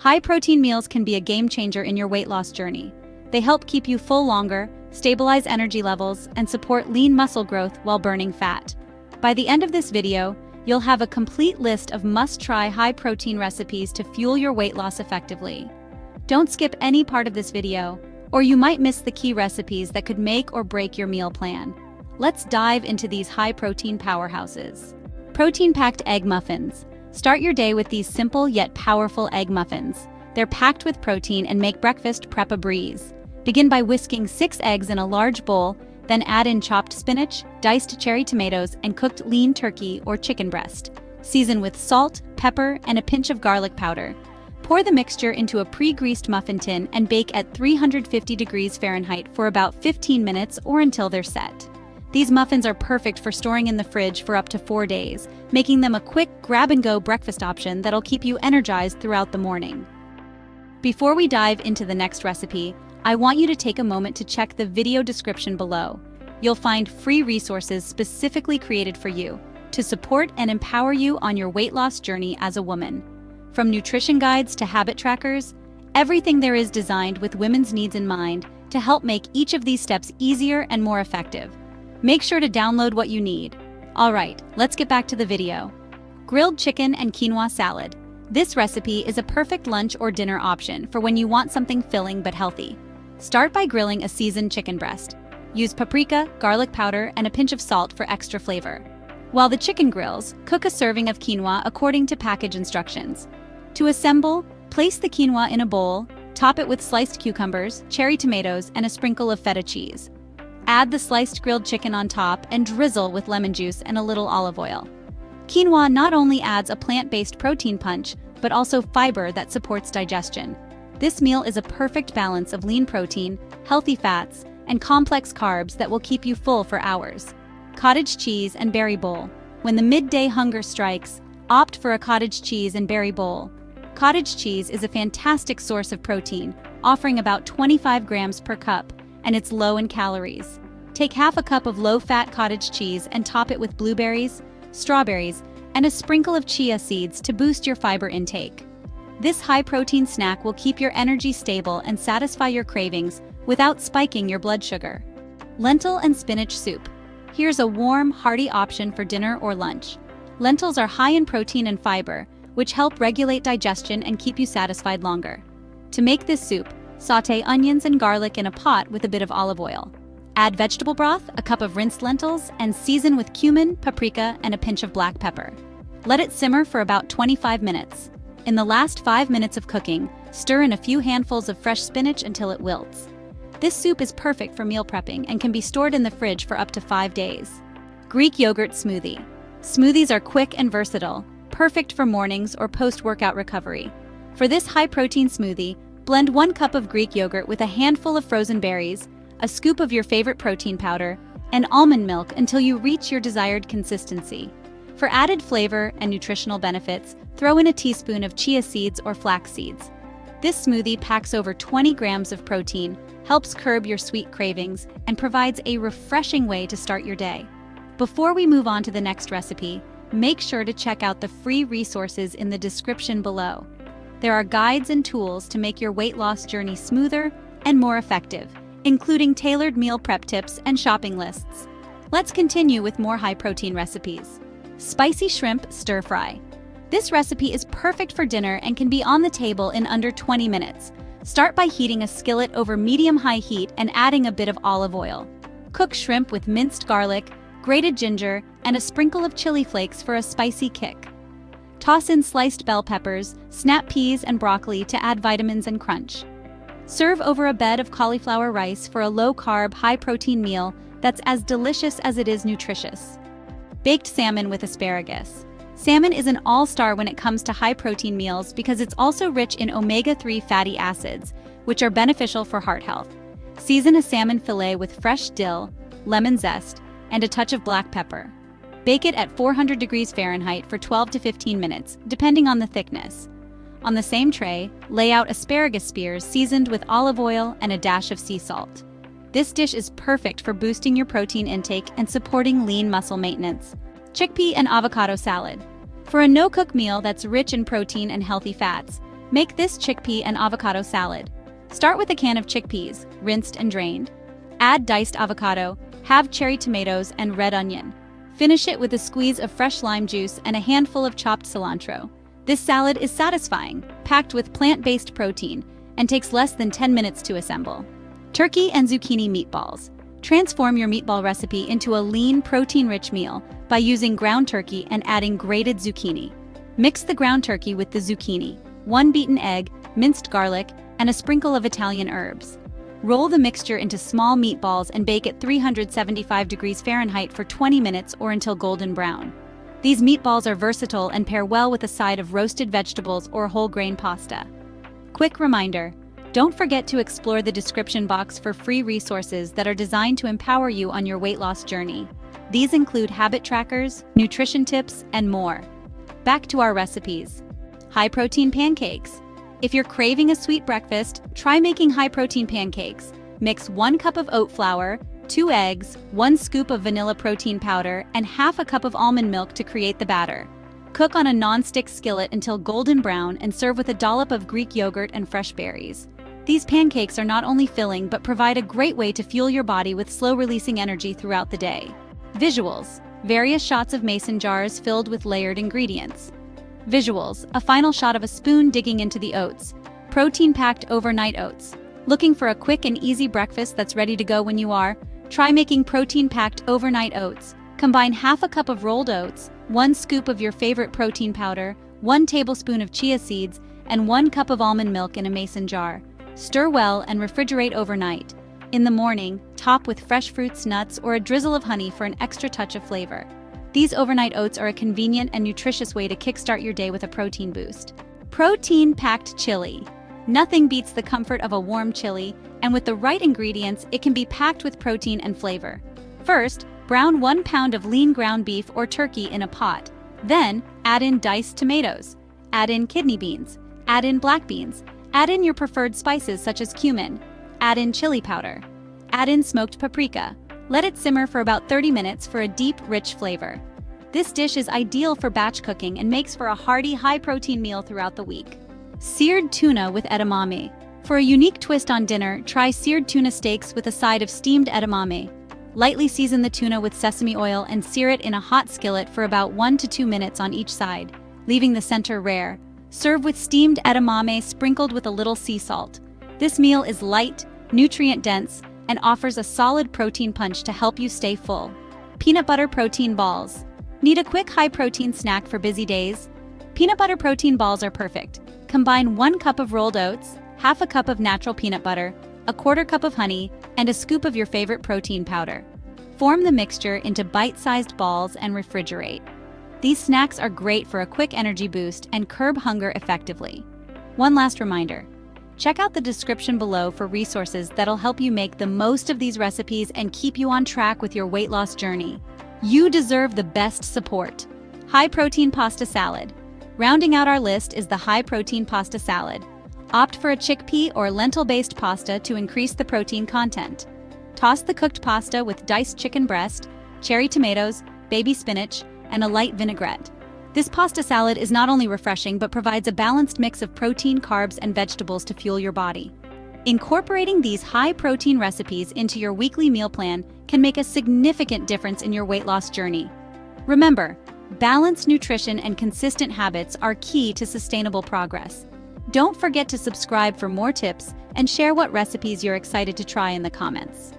High-protein meals can be a game-changer in your weight loss journey. They help keep you full longer, stabilize energy levels, and support lean muscle growth while burning fat. By the end of this video, you'll have a complete list of must-try high-protein recipes to fuel your weight loss effectively. Don't skip any part of this video, or you might miss the key recipes that could make or break your meal plan. Let's dive into these high-protein powerhouses. Protein-packed egg muffins. Start your day with these simple yet powerful egg muffins. They're packed with protein and make breakfast prep a breeze. Begin by whisking 6 eggs in a large bowl, then add in chopped spinach, diced cherry tomatoes, and cooked lean turkey or chicken breast. Season with salt, pepper, and a pinch of garlic powder. Pour the mixture into a pre-greased muffin tin and bake at 350 degrees Fahrenheit for about 15 minutes or until they're set. These muffins are perfect for storing in the fridge for up to 4 days, making them a quick grab-and-go breakfast option that'll keep you energized throughout the morning. Before we dive into the next recipe, I want you to take a moment to check the video description below. You'll find free resources specifically created for you to support and empower you on your weight loss journey as a woman. From nutrition guides to habit trackers, everything there is designed with women's needs in mind to help make each of these steps easier and more effective. Make sure to download what you need. All right, let's get back to the video. Grilled chicken and quinoa salad. This recipe is a perfect lunch or dinner option for when you want something filling but healthy. Start by grilling a seasoned chicken breast. Use paprika, garlic powder, and a pinch of salt for extra flavor. While the chicken grills, cook a serving of quinoa according to package instructions. To assemble, place the quinoa in a bowl, top it with sliced cucumbers, cherry tomatoes, and a sprinkle of feta cheese. Add the sliced grilled chicken on top and drizzle with lemon juice and a little olive oil. Quinoa not only adds a plant-based protein punch, but also fiber that supports digestion. This meal is a perfect balance of lean protein, healthy fats, and complex carbs that will keep you full for hours. Cottage cheese and berry bowl. When the midday hunger strikes, opt for a cottage cheese and berry bowl. Cottage cheese is a fantastic source of protein, offering about 25 grams per cup, and it's low in calories. Take half a cup of low-fat cottage cheese and top it with blueberries, strawberries, and a sprinkle of chia seeds to boost your fiber intake. This high-protein snack will keep your energy stable and satisfy your cravings without spiking your blood sugar. Lentil and spinach soup. Here's a warm, hearty option for dinner or lunch. Lentils are high in protein and fiber, which help regulate digestion and keep you satisfied longer. To make this soup, sauté onions and garlic in a pot with a bit of olive oil. Add vegetable broth, a cup of rinsed lentils, and season with cumin, paprika, and a pinch of black pepper. Let it simmer for about 25 minutes. In the last 5 minutes of cooking, stir in a few handfuls of fresh spinach until it wilts. This soup is perfect for meal prepping and can be stored in the fridge for up to 5 days. Greek yogurt smoothie. Smoothies are quick and versatile, perfect for mornings or post-workout recovery. For this high-protein smoothie, blend 1 cup of Greek yogurt with a handful of frozen berries, a scoop of your favorite protein powder, and almond milk until you reach your desired consistency. For added flavor and nutritional benefits, throw in a teaspoon of chia seeds or flax seeds. This smoothie packs over 20 grams of protein, helps curb your sweet cravings, and provides a refreshing way to start your day. Before we move on to the next recipe, make sure to check out the free resources in the description below. There are guides and tools to make your weight loss journey smoother and more effective, including tailored meal prep tips and shopping lists. Let's continue with more high-protein recipes. Spicy shrimp stir fry. This recipe is perfect for dinner and can be on the table in under 20 minutes. Start by heating a skillet over medium-high heat and adding a bit of olive oil. Cook shrimp with minced garlic, grated ginger, and a sprinkle of chili flakes for a spicy kick. Toss in sliced bell peppers, snap peas, and broccoli to add vitamins and crunch. Serve over a bed of cauliflower rice for a low-carb, high-protein meal that's as delicious as it is nutritious. Baked salmon with asparagus. Salmon is an all-star when it comes to high-protein meals because it's also rich in omega-3 fatty acids, which are beneficial for heart health. Season a salmon fillet with fresh dill, lemon zest, and a touch of black pepper. Bake it at 400 degrees Fahrenheit for 12 to 15 minutes, depending on the thickness. On the same tray, lay out asparagus spears seasoned with olive oil and a dash of sea salt. This dish is perfect for boosting your protein intake and supporting lean muscle maintenance. Chickpea and avocado salad. For a no-cook meal that's rich in protein and healthy fats, Make this chickpea and avocado salad. Start with a can of chickpeas, rinsed and drained. Add diced avocado, halved cherry tomatoes, and red onion. Finish it with a squeeze of fresh lime juice and a handful of chopped cilantro. This salad is satisfying, packed with plant-based protein, and takes less than 10 minutes to assemble. Turkey and zucchini meatballs. Transform your meatball recipe into a lean, protein-rich meal by using ground turkey and adding grated zucchini. Mix the ground turkey with the zucchini, 1 beaten egg, minced garlic, and a sprinkle of Italian herbs. Roll the mixture into small meatballs and bake at 375 degrees Fahrenheit for 20 minutes or until golden brown. These meatballs are versatile and pair well with a side of roasted vegetables or whole grain pasta. Quick reminder, don't forget to explore the description box for free resources that are designed to empower you on your weight loss journey. These include habit trackers, nutrition tips, and more. Back to our recipes. High-protein pancakes. If you're craving a sweet breakfast, try making high-protein pancakes. Mix 1 cup of oat flour, 2 eggs, 1 scoop of vanilla protein powder, and half a cup of almond milk to create the batter. Cook on a non-stick skillet until golden brown and serve with a dollop of Greek yogurt and fresh berries. These pancakes are not only filling but provide a great way to fuel your body with slow-releasing energy throughout the day. Visuals. Various shots of mason jars filled with layered ingredients. Visuals. A final shot of a spoon digging into the oats. Protein-packed overnight oats. Looking for a quick and easy breakfast that's ready to go when you are? Try making protein-packed overnight oats. Combine half a cup of rolled oats, 1 scoop of your favorite protein powder, 1 tablespoon of chia seeds, and 1 cup of almond milk in a mason jar. Stir well and refrigerate overnight. In the morning, top with fresh fruits, nuts, or a drizzle of honey for an extra touch of flavor. These overnight oats are a convenient and nutritious way to kickstart your day with a protein boost. Protein-packed chili. Nothing beats the comfort of a warm chili, and with the right ingredients, it can be packed with protein and flavor. First, brown 1 pound of lean ground beef or turkey in a pot. Then, add in diced tomatoes. Add in kidney beans. Add in black beans. Add in your preferred spices such as cumin. Add in chili powder. Add in smoked paprika. Let it simmer for about 30 minutes for a deep, rich flavor. This dish is ideal for batch cooking and makes for a hearty, high-protein meal throughout the week. Seared tuna with edamame. For a unique twist on dinner, try seared tuna steaks with a side of steamed edamame. Lightly season the tuna with sesame oil and sear it in a hot skillet for about 1 to 2 minutes on each side, leaving the center rare. Serve with steamed edamame sprinkled with a little sea salt. This meal is light, nutrient-dense, and offers a solid protein punch to help you stay full. Peanut butter protein balls. Need a quick high-protein snack for busy days? Peanut butter protein balls are perfect. Combine 1 cup of rolled oats, half a cup of natural peanut butter, a 1/4 cup of honey, and a scoop of your favorite protein powder. Form the mixture into bite-sized balls and refrigerate. These snacks are great for a quick energy boost and curb hunger effectively. One last reminder, check out the description below for resources that'll help you make the most of these recipes and keep you on track with your weight loss journey. You deserve the best support. High-protein pasta salad. Rounding out our list is the high-protein pasta salad. Opt for a chickpea or lentil-based pasta to increase the protein content. Toss the cooked pasta with diced chicken breast, cherry tomatoes, baby spinach, and a light vinaigrette. This pasta salad is not only refreshing but provides a balanced mix of protein, carbs, and vegetables to fuel your body. Incorporating these high-protein recipes into your weekly meal plan can make a significant difference in your weight loss journey. Remember, balanced nutrition and consistent habits are key to sustainable progress. Don't forget to subscribe for more tips and share what recipes you're excited to try in the comments.